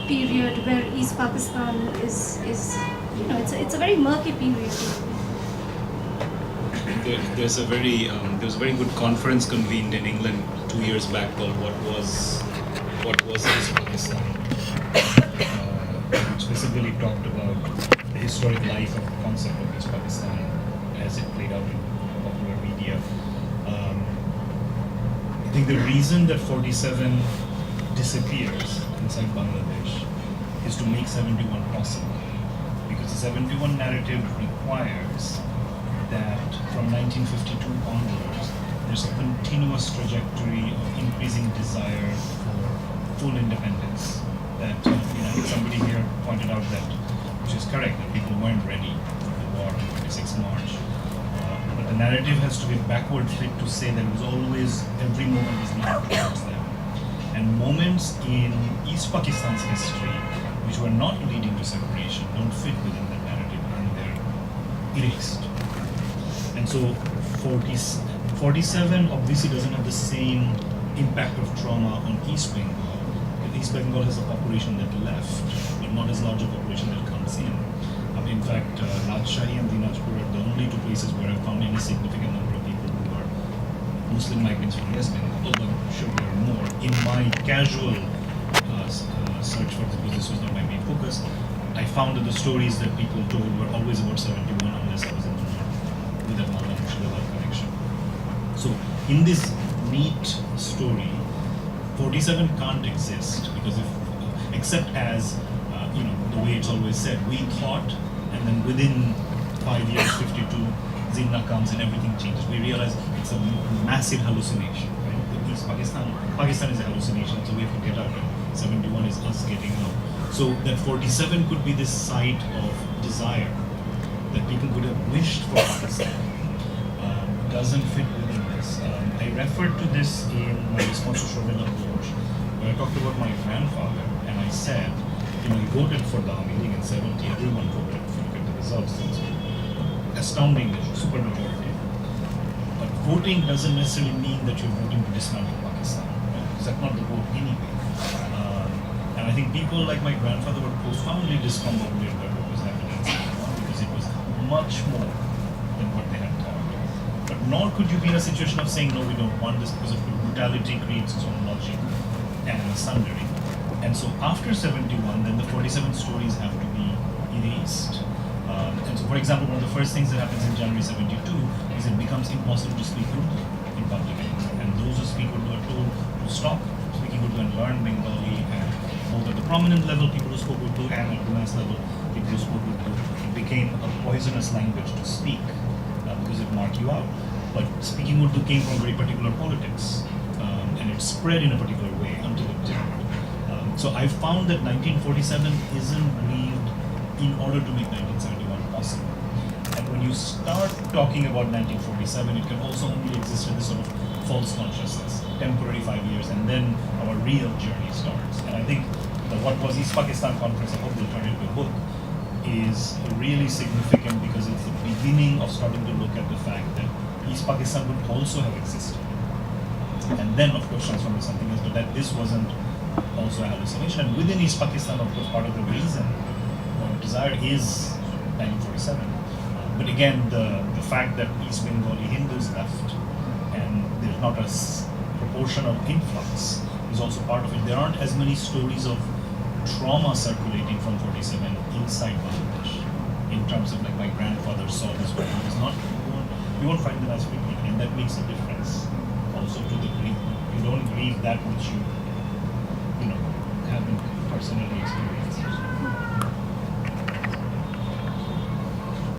period where East Pakistan is it's a very murky period. There was a very good conference convened in England 2 years back called What Was East Pakistan, which specifically talked about the historic life of the concept of East Pakistan as it played out in popular media. I think the reason that 47 disappears inside Bangladesh is to make 71 possible, because the 71 narrative requires that from 1952 onwards, there's a continuous trajectory of increasing desire for full independence. That I think somebody here pointed out that, which is correct, that people weren't ready for the war on 26 March. But the narrative has to be backward fit to say that it was always, every moment was leading towards them. And moments in East Pakistan's history, which were not leading to separation, don't fit within that narrative, and they're erased. And so 47 obviously doesn't have the same impact of trauma on East Bengal. East Bengal has a population that left, but not as large a population that comes in. In fact, Rajshahi and Dinajpur are the only two places where I've found any significant number of people who are Muslim migrants from West Bengal, although I'm sure there are more. In my casual search for this, because this was not my main focus, I found that the stories that people told were always about 71, unless I was in the north with that Mallah Murshidabad connection. So in this neat story, 47 can't exist, because if, except as the way it's always said, we thought, and then within 5 years, 52, Jinnah comes and everything changes. We realize it's a massive hallucination, right? The East Pakistan is a hallucination, so we have to get out, and 71 is us getting out. So that 47 could be this site of desire that people could have wished for Pakistan. Doesn't fit within this. I referred to this in my response to Shovella Ghosh, where I talked about my grandfather, and I said, he voted for the Army League in 70. Everyone voted. If you look at the results, it's astounding, super majority. But voting doesn't necessarily mean that you're voting to dismantle Pakistan, right? Because that's not the vote anyway. And I think people like my grandfather were profoundly discombobulated by what was happening in 71, because it was much more than what they had thought. But nor could you be in a situation of saying, no, we don't want this, because brutality creates its own logic and sundering. And so after 71, then the 47 stories have to be erased. And so, for example, one of the first things that happens in January 72 is it becomes impossible to speak Urdu in public anymore. And those who speak Urdu are told to stop speaking Urdu and learn Bengali. And both at the prominent level, people who spoke Urdu, and at the mass level, people who spoke Urdu. It became a poisonous language to speak because it marked you out. But speaking Urdu came from very particular politics, and it spread in a particular way until it didn't. So I found that 1947 isn't believed in order to make 1971 possible. And when you start talking about 1947, it can also only exist in this sort of false consciousness, temporary 5 years, and then our real journey starts. And I think the What Was East Pakistan conference, I hope they'll turn it into a book, is really significant because it's the beginning of starting to look at the fact that East Pakistan would also have existed. And then, of course, transformed into something else, but that this wasn't also a hallucination. And within East Pakistan, of course, part of the reason or desire is 1947. But again, the fact that East Bengali Hindus left and there's not a proportional influx is also part of it. There aren't as many stories of trauma circulating from 47 inside Bangladesh in terms of like my grandfather saw this way. It's not, you won't find them as frequently, and that makes a difference also to the grief. You don't grieve that which you haven't personally